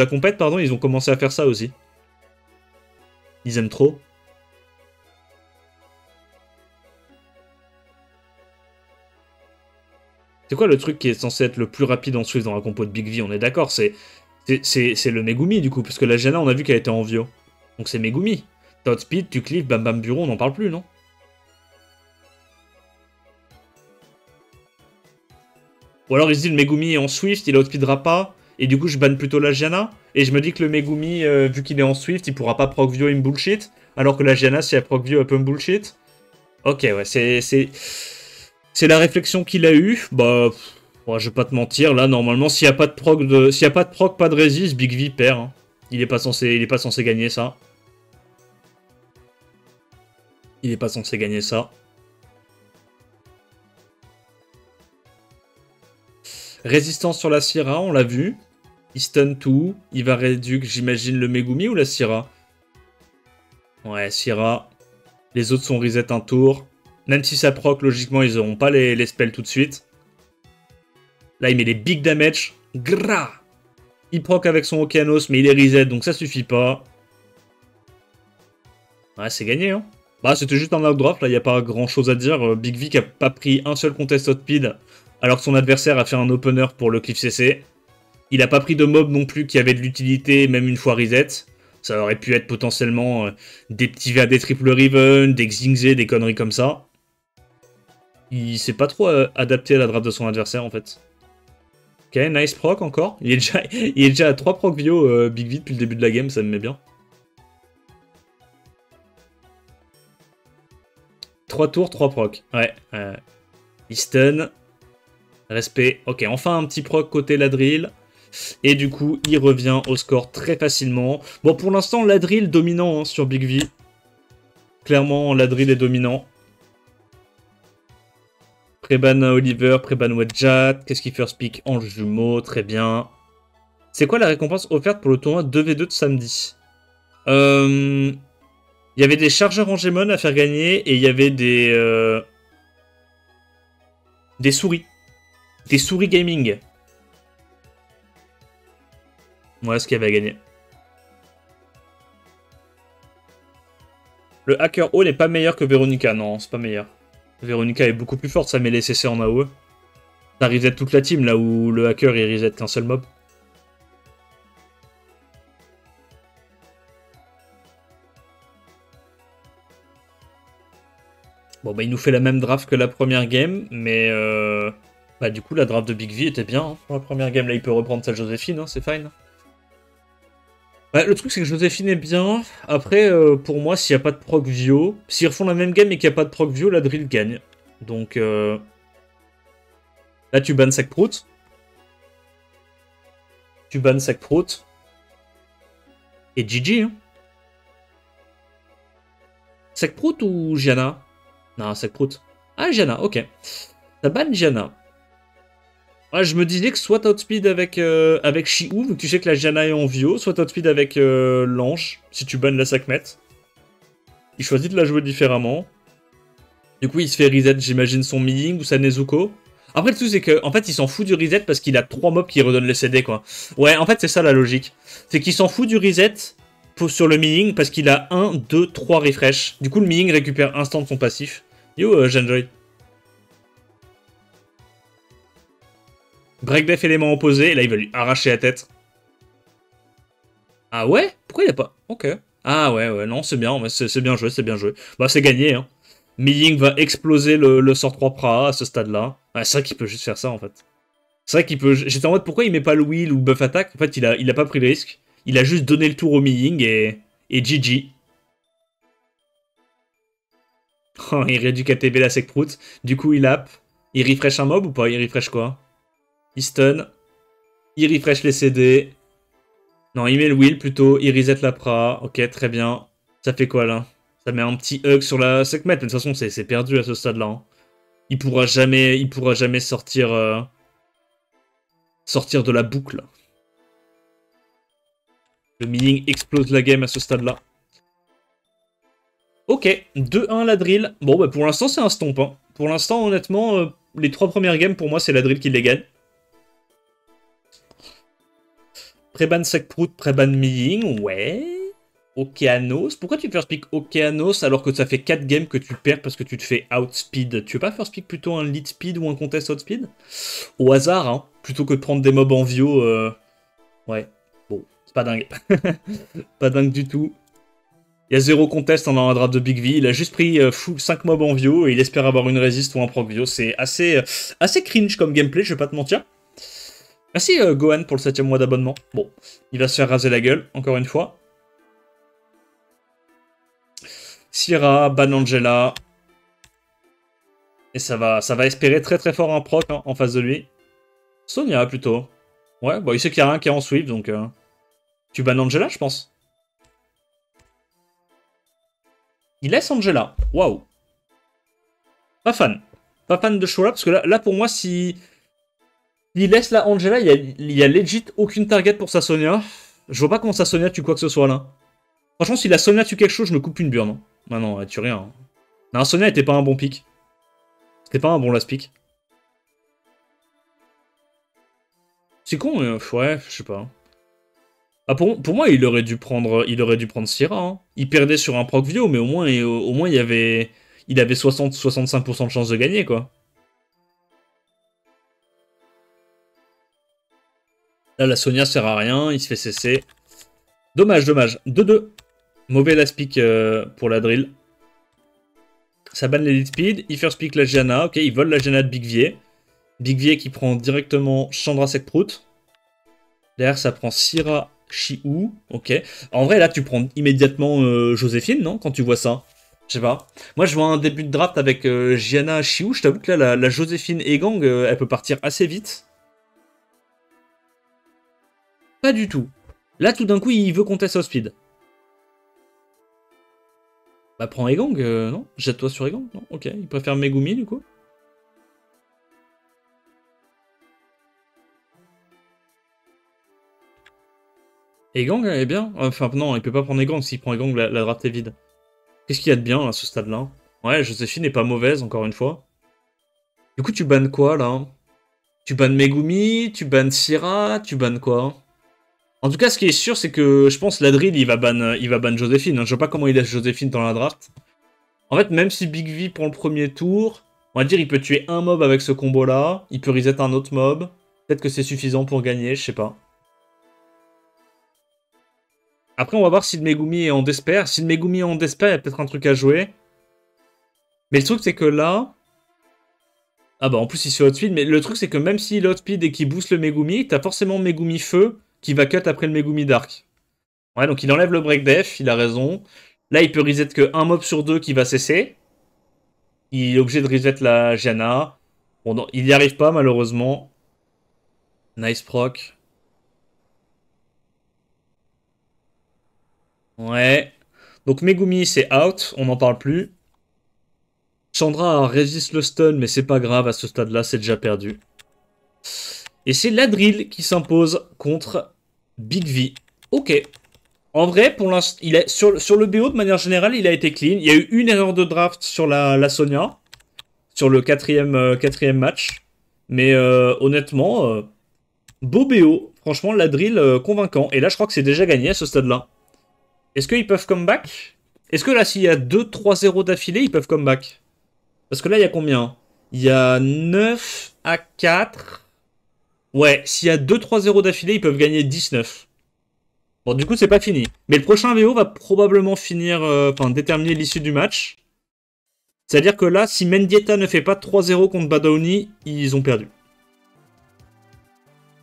compète, pardon, ils ont commencé à faire ça aussi. Ils aiment trop. C'est quoi le truc qui est censé être le plus rapide en Swift dans la compo de Big V? On est d'accord, c'est le Megumi du coup, parce que la Gianna, on a vu qu'elle était en Vio. Donc c'est Megumi. T'as outspeed, tu cliff, bam bam bureau, on n'en parle plus, non? Ou alors il se dit le Megumi est en Swift, il outspeedera pas, et du coup je banne plutôt la Gianna, et je me dis que le Megumi, vu qu'il est en Swift, il pourra pas proc Vio, il me bullshit, alors que la Gianna, si elle proc Vio, elle peut me bullshit. Ok, ouais, c'est la réflexion qu'il a eue. Bah, ouais, je vais pas te mentir, là, normalement, s'il y a pas de proc, pas de résist, Big V perd, hein. Il est pas censé gagner ça. Il est pas censé gagner ça. Résistance sur la Syrah, on l'a vu. Il stun tout. Il va réduire, j'imagine, le Megumi ou la Syrah? Ouais, Syrah. Les autres sont reset un tour. Même si ça proc, logiquement, ils auront pas les spells tout de suite. Là, il met des big damage. Gras. Il proc avec son Okeanos, mais il est reset, donc ça suffit pas. Ouais, c'est gagné, hein. Bah, c'était juste un outdraft, là, il n'y a pas grand-chose à dire. Big Vic a pas pris un seul contest outspeed, alors que son adversaire a fait un opener pour le Cliff CC. Il a pas pris de mob non plus qui avait de l'utilité, même une fois reset. Ça aurait pu être potentiellement des petits VA, des triple Riven, des Xingzé, des conneries comme ça. Il s'est pas trop adapté à la draft de son adversaire, en fait. Ok, nice proc encore. Il est déjà à 3 proc Vio, Big V depuis le début de la game, ça me met bien. 3 tours, 3 proc. Ouais. Il stun. Respect. Ok, enfin un petit proc côté Ladrill. Et du coup, il revient au score très facilement. Bon, pour l'instant, Ladrill dominant hein, sur Big V. Clairement, Ladrill est dominant. Préban Oliver, Préban Wedjat. Qu'est-ce qu'il first pick? Ange jumeau, très bien. C'est quoi la récompense offerte pour le tournoi 2v2 de samedi? Il y avait des chargeurs en Gemon à faire gagner et il y avait des souris. Des souris gaming. Voilà ce qu'il y avait à gagner. Le Hacker O n'est pas meilleur que Veronica. Non, c'est pas meilleur. Veronica est beaucoup plus forte, ça met les CC en AOE. Ça reset toute la team, là où le Hacker il reset qu'un seul mob. Bon, bah il nous fait la même draft que la première game, mais bah du coup la draft de Big V était bien hein, pour la première game. Là il peut reprendre sa Joséphine, hein, c'est fine. Ouais, le truc c'est que Joséphine est bien. Après, pour moi, s'il n'y a pas de proc Vio, s'ils refont la même game et qu'il n'y a pas de proc Vio, la drill gagne. Donc là tu bannes Sac-Prout. Tu bannes Sac-Prout. Et GG. Hein. Sac-Prout ou Gianna? Non, Sac-Prout. Ah, Gianna, ok. Ça banne Gianna. Ah, je me disais que soit outspeed avec Chi-Ou, vu que tu sais que la Gianna est en Vio, soit outspeed avec l'Ange, si tu bannes la Sakmet. Il choisit de la jouer différemment. Du coup, il se fait reset, j'imagine, son Miying ou sa Nezuko. Après, le truc, c'est qu'en fait, il s'en fout du reset parce qu'il a 3 mobs qui redonnent les CD, quoi. Ouais, en fait, c'est ça la logique. C'est qu'il s'en fout du reset sur le Miying parce qu'il a 1, 2, 3 refresh. Du coup, le Miying récupère instant son passif. Yo, Genjoy. Breakdef élément opposé, et là il va lui arracher la tête. Ah ouais? Pourquoi il a pas? Ok. Ah ouais, non, c'est bien, c'est bien joué, c'est bien joué. Bah c'est gagné, hein. Miying va exploser le sort 3 Praha à ce stade-là. Ouais, c'est vrai qu'il peut juste faire ça, en fait. C'est vrai qu'il peut... J'étais en mode, pourquoi il met pas le wheel ou buff attack? En fait, il a pas pris le risque. Il a juste donné le tour au Miying et GG. Oh, il réduit KTB la sec-prout. Du coup, il app. Il refresh un mob ou pas? Il refresh quoi? Il stun. Il refresh les CD. Non, il met le wheel plutôt. Il reset la pra. Ok, très bien. Ça fait quoi là? Ça met un petit hug sur la Sekhmet. De toute façon, c'est perdu à ce stade-là. Hein. Il pourra jamais sortir, sortir de la boucle. Le Miying explose la game à ce stade-là. Ok, 2-1 la drill. Bon, bah pour l'instant, c'est un stomp. Hein. Pour l'instant, honnêtement, les 3 premières games, pour moi, c'est la drill qui les gagne. Préban Sekprout, Préban Miying, ouais. Okeanos. Pourquoi tu first pick Okeanos alors que ça fait 4 games que tu perds parce que tu te fais outspeed? Tu veux pas first pick plutôt un lead speed ou un contest outspeed? Au hasard, hein. Plutôt que de prendre des mobs en Vio. Ouais. Bon, c'est pas dingue. Pas dingue du tout. Il y a 0 contest dans la draft de Big V. Il a juste pris 5 mobs en Vio et il espère avoir une résiste ou un proc Vio. C'est assez cringe comme gameplay, je vais pas te mentir. Merci Gohan pour le 7ème mois d'abonnement. Bon, il va se faire raser la gueule, encore une fois. Syrah, Banangela. Et ça va espérer très très fort un proc hein, en face de lui. Sonia plutôt. Ouais, bon il sait qu'il y a rien qui est en sweep, donc... Tu bannes Angela, je pense. Il laisse Angela. Waouh. Pas fan. Pas fan de ce choix-là, parce que là pour moi, si... Il laisse la Angela, il y a legit aucune target pour sa Sonia. Je vois pas comment sa Sonia tue quoi que ce soit là. Franchement, si la Sonia tue quelque chose, je me coupe une burne. Hein. Ah non, elle tue rien. Hein. Non, Sonia était pas un bon pick. C'était pas un bon last pick. C'est con, ouais, je sais pas. Ah, pour moi, il aurait dû prendre Syrah. Hein. Il perdait sur un proc vidéo, mais au moins il avait 60-65% de chance de gagner, quoi. Là, la Sonia sert à rien, il se fait cesser. Dommage, dommage. 2-2. Mauvais last pick pour la drill. Ça banne l'Elite Speed. Il first pick la Gianna. Ok, il vole la Gianna de Big Vie. Big Vie qui prend directement Chandra Sekprout. Derrière, ça prend Syrah Chiou. Ok. En vrai, là, tu prends immédiatement Joséphine, non? Quand tu vois ça. Je sais pas. Moi, je vois un début de draft avec Gianna Chiou. Je t'avoue que là, la Joséphine Egang, elle peut partir assez vite. Pas du tout. Là, tout d'un coup, il veut contester au speed. Bah, prends Egang, non? Jette-toi sur Egang, non? Ok, il préfère Megumi, du coup. Egang, elle est bien. Enfin, non, il peut pas prendre Egang. S'il prend Egang, la draft est vide. Qu'est-ce qu'il y a de bien, à ce stade-là? Ouais, Joséphine n'est pas mauvaise, encore une fois. Du coup, tu bannes quoi, là? Tu bannes Megumi, tu bannes Syrah, tu bannes quoi? En tout cas, ce qui est sûr, c'est que je pense Ladril, il va ban Joséphine. Hein. Je vois pas comment il laisse Joséphine dans la draft. En fait, même si Big V prend le premier tour, on va dire il peut tuer un mob avec ce combo-là. Il peut reset un autre mob. Peut-être que c'est suffisant pour gagner, je sais pas. Après, on va voir si le Megumi est en despair. Si le Megumi est en despair, il y a peut-être un truc à jouer. Mais le truc, c'est que là... Ah bah, en plus, il se outspeed. Mais le truc, c'est que même s'il outspeed et qu'il booste le Megumi, t'as forcément Megumi Feu qui va cut après le Megumi Dark. Ouais, donc il enlève le break def, il a raison. Là, il peut reset que un mob sur deux qui va cesser. Il est obligé de reset la Gianna. Bon, non, il n'y arrive pas, malheureusement. Nice proc. Ouais. Donc Megumi, c'est out, on n'en parle plus. Chandra résiste le stun, mais c'est pas grave, à ce stade-là, c'est déjà perdu. Et c'est Ladril qui s'impose contre Big V. Ok. En vrai, pour l'instant, sur le BO, de manière générale, il a été clean. Il y a eu une erreur de draft sur la Sonia, sur le quatrième match. Mais honnêtement, beau BO. Franchement, Ladril convaincant. Et là, je crois que c'est déjà gagné à ce stade-là. Est-ce qu'ils peuvent come back? Est-ce que là, s'il y a 2-3-0 d'affilée, ils peuvent come back? Parce que là, il y a combien? Il y a 9 à 4. Ouais, s'il y a 2-3-0 d'affilée, ils peuvent gagner 19. Bon, du coup, c'est pas fini. Mais le prochain VO va probablement finir, déterminer l'issue du match. C'est-à-dire que là, si Mendieta ne fait pas 3-0 contre Badaoni, ils ont perdu.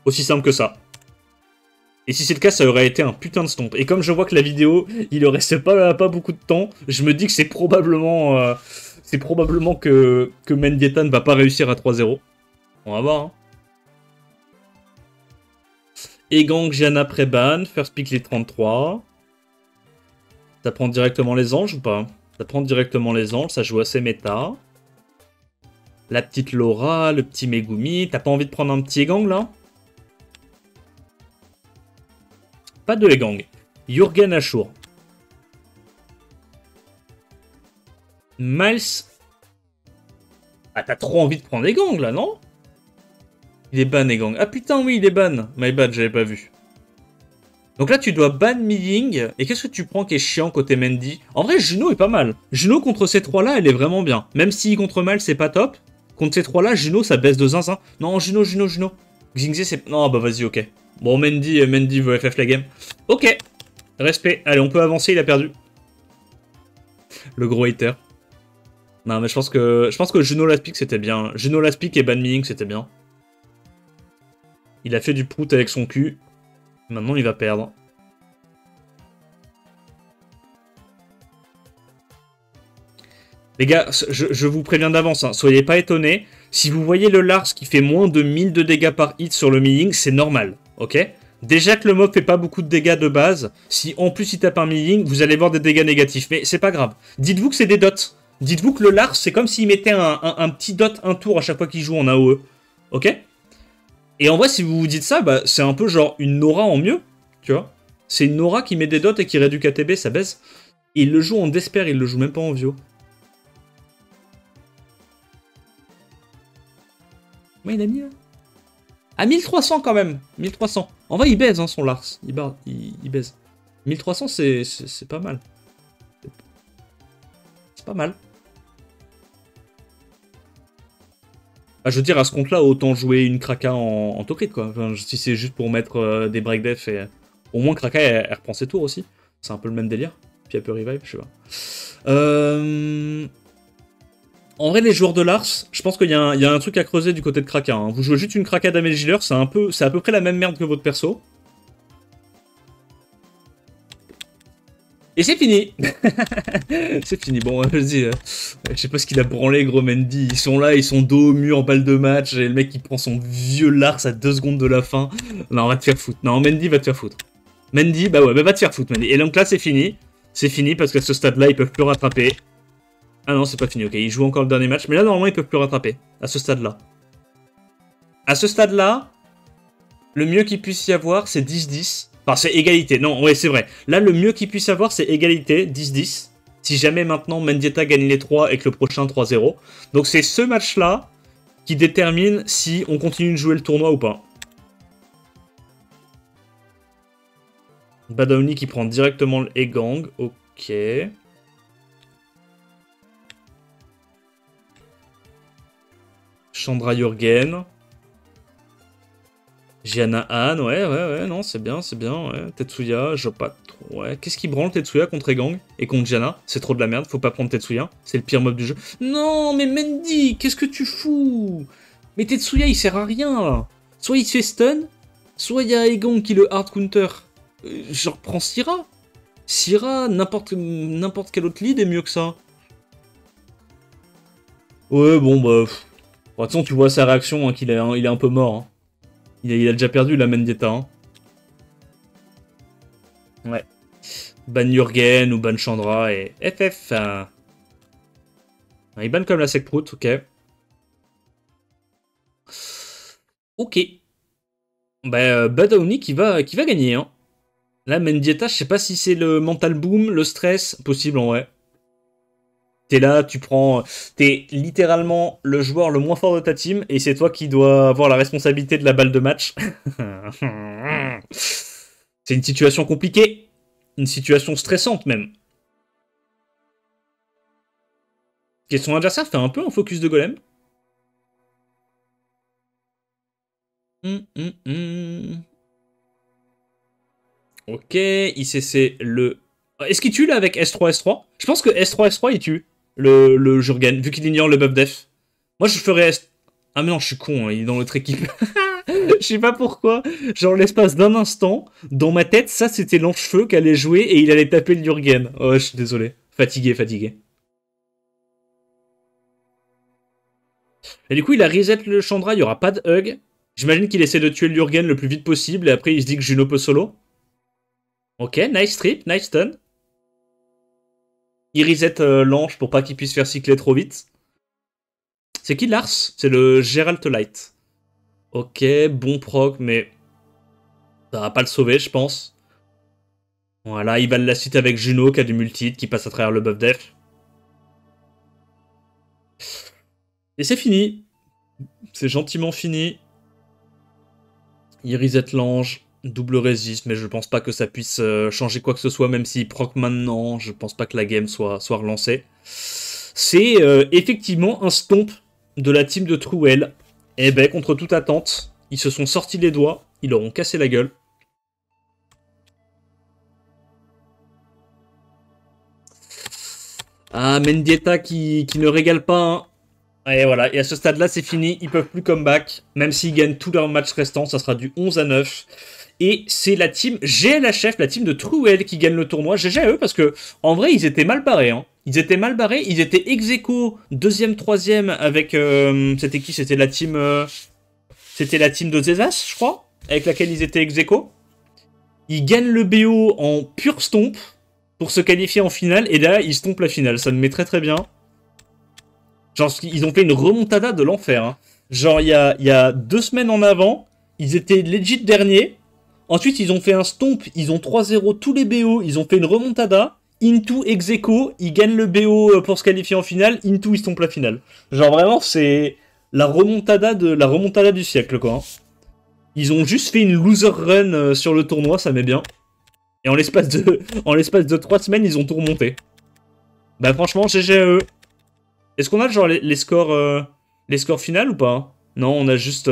Aussi simple que ça. Et si c'est le cas, ça aurait été un putain de stomp. Et comme je vois que la vidéo, il ne reste pas beaucoup de temps, je me dis que c'est probablement que Mendieta ne va pas réussir à 3-0. On va voir. Hein. Egang, Gianna, pré-ban, first pick les 33. Ça prend directement les anges ou pas? Ça prend directement les anges, ça joue assez méta. La petite Laura, le petit Megumi. T'as pas envie de prendre un petit Egang là? Pas de Egang. Jürgen Ashur. Miles. Ah, t'as trop envie de prendre Egang là, non? Il est ban Egang. Ah putain, oui, il est ban. My bad, j'avais pas vu. Donc là, tu dois ban Miying. Et qu'est-ce que tu prends qui est chiant côté Mendy? En vrai, Juno est pas mal. Juno contre ces trois-là, elle est vraiment bien. Même si contre Mal, c'est pas top. Contre ces trois-là, Juno, ça baisse de zinzin. Non, Juno. Xingzé, c'est... Non, bah vas-y, ok. Bon, Mendy veut FF la game. Ok. Respect. Allez, on peut avancer, il a perdu. Le gros hater. Non, mais je pense que Juno last pick, c'était bien. Juno last pick et ban Miying, c'était bien. Il a fait du prout avec son cul. Maintenant, il va perdre. Les gars, je vous préviens d'avance, hein, soyez pas étonnés. Si vous voyez le Lars qui fait moins de 1000 de dégâts par hit sur le Miying, c'est normal, ok? Déjà que le mob fait pas beaucoup de dégâts de base, si en plus il tape un Miying, vous allez voir des dégâts négatifs. Mais c'est pas grave. Dites-vous que c'est des dots. Dites-vous que le Lars, c'est comme s'il mettait un petit dot, un tour à chaque fois qu'il joue en AOE. Ok? Et en vrai, si vous vous dites ça, bah, c'est un peu genre une aura en mieux, tu vois. C'est une Nora qui met des dots et qui réduit KTB, ça baisse. Et il le joue en Despair, il le joue même pas en Vio. Ouais, il a mis là. Ah, 1300 quand même. 1300. En vrai, il baise hein, son Lars. Il baise. 1300, c'est pas mal. C'est pas mal. Ah, je veux dire, à ce compte-là, autant jouer une Kraka en top crit, quoi. Enfin, si c'est juste pour mettre des break def et... Au moins, Kraka, elle reprend ses tours aussi. C'est un peu le même délire. Puis elle peut revive, je sais pas. En vrai, les joueurs de Lars, je pense qu'il y, a un truc à creuser du côté de Kraka. Hein. Vous jouez juste une Kraka Damage Healer, c'est à peu près la même merde que votre perso. Et c'est fini. C'est fini. Bon, vas-y. Je sais pas ce qu'il a branlé, gros Mendy. Ils sont là, ils sont dos au mur en balle de match. Et le mec, il prend son vieux Lars à 2 secondes de la fin. Non, on va te faire foutre. Non, Mendy va te faire foutre. Mendy, bah ouais, bah va te faire foutre, Mendy. Et donc là, c'est fini. C'est fini parce qu'à ce stade-là, ils peuvent plus rattraper. Ah non, c'est pas fini, ok. Ils jouent encore le dernier match. Mais là, normalement, ils peuvent plus rattraper. À ce stade-là. À ce stade-là, le mieux qu'il puisse y avoir, c'est 10-10. Enfin, c'est égalité. Non, ouais, c'est vrai. Là, le mieux qu'il puisse avoir, c'est égalité, 10-10. Si jamais maintenant Mendieta gagne les 3 et que le prochain 3-0. Donc c'est ce match-là qui détermine si on continue de jouer le tournoi ou pas. Badaoni qui prend directement le E-Gang. Ok. Chandra Jurgen. Gianna Han, ouais, non, c'est bien, ouais. Tetsuya, je vois pas trop, ouais. Qu'est-ce qui branle Tetsuya contre E-Gang et contre Gianna? C'est trop de la merde, faut pas prendre Tetsuya, c'est le pire mob du jeu. Non, mais Mendy, qu'est-ce que tu fous? Mais Tetsuya, il sert à rien, là. Soit il se fait stun, soit il y a E-Gang qui le hard counter. Je reprends Syrah. Syrah, n'importe quel autre lead est mieux que ça. Ouais, bon, bah... De toute façon, tu vois sa réaction, hein, il est un peu mort, hein. Il a déjà perdu la Mendieta. Hein. Ouais. Ban Jurgen ou Ban Chandra et FF. Il ban comme la Sekprout, ok. Ok. Bah, Badaoni qui va gagner. Hein. Là, Mendieta, je sais pas si c'est le mental boom, le stress. Possible en vrai. T'es là, t'es littéralement le joueur le moins fort de ta team et c'est toi qui dois avoir la responsabilité de la balle de match. C'est une situation compliquée. Une situation stressante même. Et son adversaire fait un peu un focus de golem. Ok, ICC le... Est-ce qu'il tue là avec S3, S3? Je pense que S3, S3 il tue le Jurgen, vu qu'il ignore le buff def. Moi je ferais S... Ah mais non, je suis con, hein, il est dans l'autre équipe. Je sais pas pourquoi. Genre l'espace d'un instant, dans ma tête, ça c'était Lance-Feu qui allait jouer et il allait taper le Jurgen. Oh, je suis désolé. Fatigué. Et du coup, il a reset le Chandra, il n'y aura pas de hug. J'imagine qu'il essaie de tuer le Jurgen le plus vite possible et après il se dit que Juno peut solo. Ok, nice trip, nice stun. Il reset l'ange pour pas qu'il puisse faire cycler trop vite. C'est qui Lars? C'est le Geralt Light. Ok, bon proc, mais ça va pas le sauver, je pense. Voilà, il va la suite avec Juno qui a du multi, qui passe à travers le buff def. Et c'est fini. C'est gentiment fini. Il reset l'ange. Double résiste, mais je pense pas que ça puisse changer quoi que ce soit, même s'il proc maintenant, je pense pas que la game soit relancée. C'est effectivement un stomp de la team de Truel. Et ben, contre toute attente, ils se sont sortis les doigts, ils leur ont cassé la gueule. Ah, Mendieta qui ne régale pas, hein. Et voilà, et à ce stade-là, c'est fini, ils peuvent plus comeback. Même s'ils gagnent tous leurs matchs restants, ça sera du 11-9. Et c'est la team GLHF, la team de Truel qui gagne le tournoi. GG à eux parce que, en vrai, ils étaient mal barrés. Hein. Ils étaient ex-aequo, 2ème, 3ème avec... c'était qui? C'était la team... c'était la team de Zezas, je crois, avec laquelle ils étaient ex-aequo. Ils gagnent le BO en pur stomp pour se qualifier en finale. Et là, ils stompent la finale. Ça me met très très bien. Genre, ils ont fait une remontada de l'enfer. Hein. Genre, il y a 2 semaines en avant, ils étaient legit derniers. Ensuite, ils ont fait un stomp, ils ont 3-0 tous les BO, ils ont fait une remontada. Into ex aequo, ils gagnent le BO pour se qualifier en finale. Into, ils stompent la finale. Genre vraiment, c'est la remontada du siècle, quoi. Ils ont juste fait une loser run sur le tournoi, ça met bien. Et en l'espace de 3 semaines, ils ont tout remonté. Bah franchement, GG à eux. Est-ce qu'on a genre les scores finales ou pas? Non, on a juste...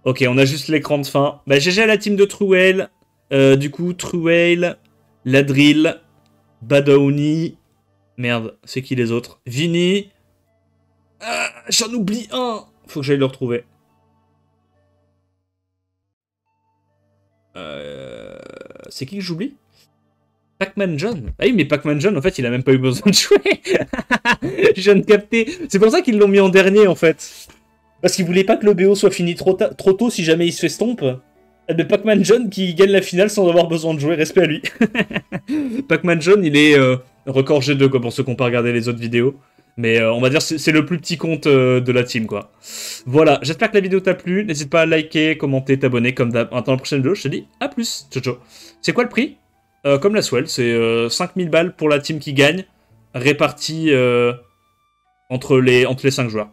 Ok, on a juste l'écran de fin. Bah GG à la team de Truel. Du coup, Truel, Ladrill, Badaoni... Merde, c'est qui les autres? Vini... Ah, j'en oublie un. Faut que j'aille le retrouver. C'est qui que j'oublie? Pac-Man John. Ah oui, mais Pac-Man John, en fait, il a même pas eu besoin de jouer. Je viens de capter. C'est pour ça qu'ils l'ont mis en dernier, en fait. Parce qu'ils voulaient pas que le BO soit fini trop tôt si jamais il se fait stomp. Eh ben, Pac-Man John qui gagne la finale sans avoir besoin de jouer, respect à lui. Pac-Man John, il est record G2, quoi, pour ceux qui n'ont pas regardé les autres vidéos. Mais on va dire c'est le plus petit compte de la team, quoi. Voilà, j'espère que la vidéo t'a plu. N'hésite pas à liker, commenter, t'abonner comme d'hab. Attends la prochaine vidéo, je te dis à plus. Ciao, ciao. C'est quoi le prix? Comme la Swell, c'est 5000 balles pour la team qui gagne, répartie entre les 5 joueurs.